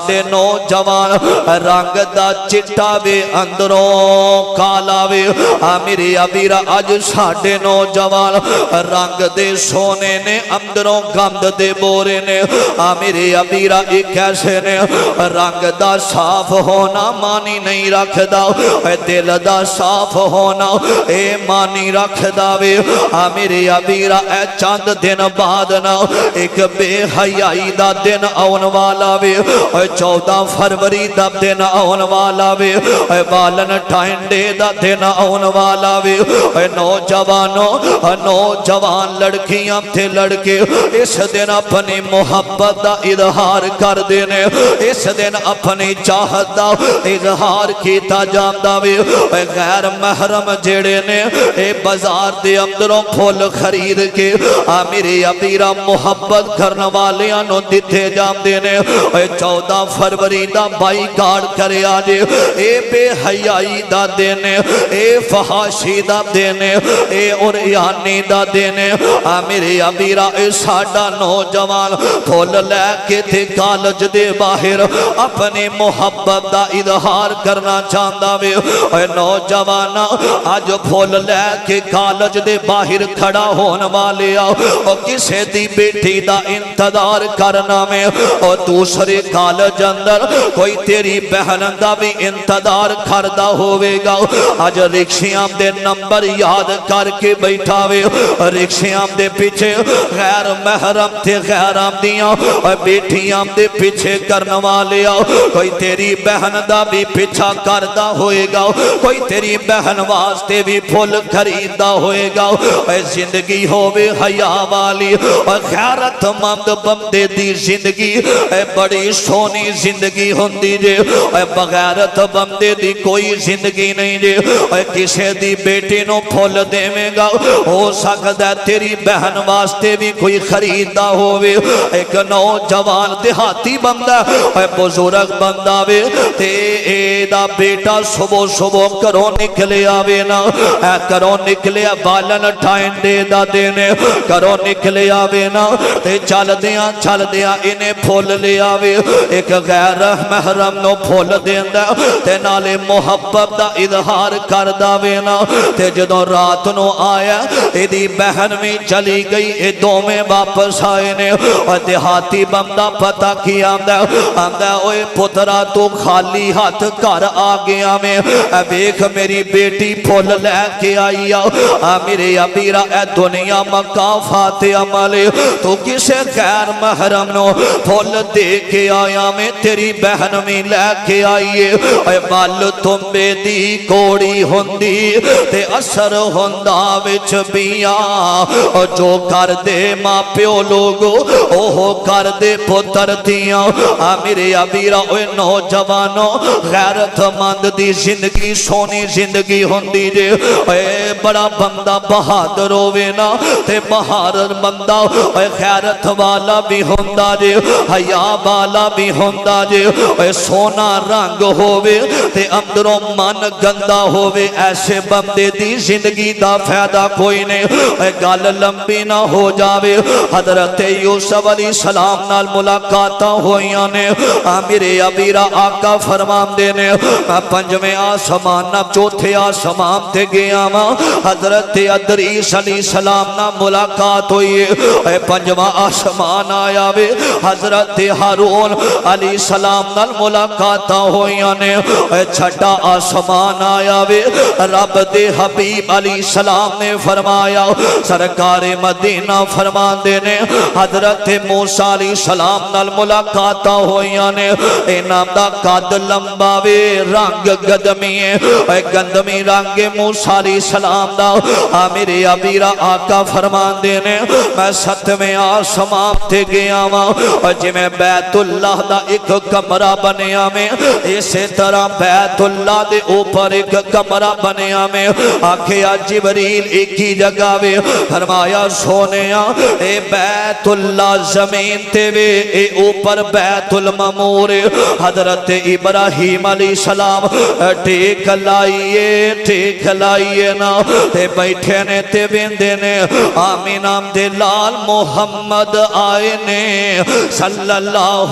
دے نوجوان رنگ دا چٹا وے اندروں کالا وے میرے ابیرا اج ساڈے نوجوان رنگ دے سونے نے اندروں گند دے بورے نے میرے ابیرا ایک ایسے نے رنگ دا صاف ہونا مانی نہیں رکھ دا دل دا صاف ہونا اے مانی رکھ دا وے میرے ابیرا اے چند دن بعد نا ایک بے حیائی دا دن آن والا وے 14 فروری دا دن آن والا وے والن ٹائنڈے دا دن آن والا وے نوجوان لڑکیاں تھے لڑکے اس دن اپنی محبت دا اظہار کر دینے اس دن اپنی چاہت دا اظہار کیتا جاندا وے غیر محرم جڑے نے اے بازار دے اندروں پھول خرید کے میرے ابیرا محبت کرنے والیاں نو دتے جاندے نے 14 فروری دا بائی کارڈ کرے آجے اے بے حیائی دا دینے اے فحاشی دا دینے اے اوریانی دا دینے میرے ابیرا اے ساڑا نوجوان پھول لے کے تھے کالج دے باہر اپنی محبت دا اظہار کرنا چاہتا وے اے نوجوانا آج پھول لے کے کالج دے باہر کھڑا ہونے والے آؤ اور کسے دی بیٹی دا انتظار کرنا میں اور دوسرے کالج اندر کوئی تیری بہن دا بھی انتظار کردہ ہوئے گا آج رکشیاں دے نمبر یاد کر کے بیٹھا وے رکشیاں دے پیچھے غیر محرم تھے غیر آمدیاں اور بیٹیاں دے پیچھے کرنے والے آؤ کوئی تیری بہن دا بھی پیچھا کردہ ہوئے گا کوئی تیری بہن واسطے بھی پھول خریدہ ہوئے گا اے زندگی ہوئے حیا والی اور غیرت مند بندے دی زندگی اے بڑی سونی زندگی ہوندی جے اے بغیرت بندے دی کوئی زندگی نہیں جے اے کسے دی بیٹی نو پھول دے میں گا ہو سکتا ہے تیری بہن واسطے بھی کوئی خریدہ ہوئے ایک نوجوان دیہاتی بندہ اے بزرگ بندہ وے تے اے دا بیٹا صبح صبح کرو نکلے آوے نا اے کرو نکلے بالن ٹائن دے دا دینے کرو نکلے آوے نا تے چل دیاں انہیں پھول لے آوے ایک غیر محرم نو پھول دیندہ تے نالے محبت دا اظہار کردہ وے نا تے جدوں رات نو آیا ایدی بہن میں چلی گئی اے دو میں واپس آئے نے اور دیہاتی بندہ پتہ کی آمدہ اوے پترا تو خالی ہاتھ کر آگیا میں اے بیک میری بیٹی پھول لے کے آئی میرے ابیرا اے دنیا مقافات عملے تو کسے غیر محرم نو پھول دے کے آیا میں تیری بہن میں لے کے آئیے اے بال تم بے دی کوڑی ہوندی تے اثر ہوندہ وچ بیاں جو کر دے ماں پیو لوگو اوہ کر دے پتر دیاں میرے ابیرا اوہ نوجوانوں غیرت مند دی زندگی سونی زندگی ہوندی جے اے بڑا بندہ بہادر ہوئے نا تے بہادر بندہ اے غیرت والا بھی ہوندہ جے حیا والا بھی ہوندہ جے اے سونا رنگ ہوئے تے اندروں من گندہ ہوئے ایسے بندے دی زندگی دا فیدہ کوئی نے اے گال لمبی نہ ہو جاوے حضرت یوسف علیہ السلام نال ملاقاتاں ہوئیاں نے میرے ابیرا آقا فرمان دینے پنجویں آسمان نہ چوتھے آسمان تے گیا ماں حضرت ادریس علیہ السلام نہ ملاقات ہوئی اے پنجواں آسمان آیا وے حضرت ہارون علیہ السلام نال ملاقاتاں ہوئیاں نے اے چھٹا آسمان آیا وے رب دے حبیب علیہ السلام نے فرمایا سرکار مدینہ فرمان دینے حضرت موسیٰ علیہ السلام نال ملاقاتہ ہوئیاں نے اے نام دا قد لمبا وے رنگ گدمی اے گندمی رنگ موسیٰ علیہ السلام دا میرے ابیرا آقا فرمان دینے میں ستویں آسمان تے گیا اور جی میں بیت اللہ دا ایک کمرہ بنیا میں اسی طرح بیت اللہ دے اوپر ایک کمرہ بنیا میں آکھیا جبریل ایک ہی جگہ وے فرمایا سونیا اے بیت اللہ زمین تے وے اے اوپر بیت الممور حضرت ابراہیم علیہ السلام ٹیک لائیے نا تے بیٹھے نے تے بیندے نے آمین آمد لال محمد آئے نے صلی اللہ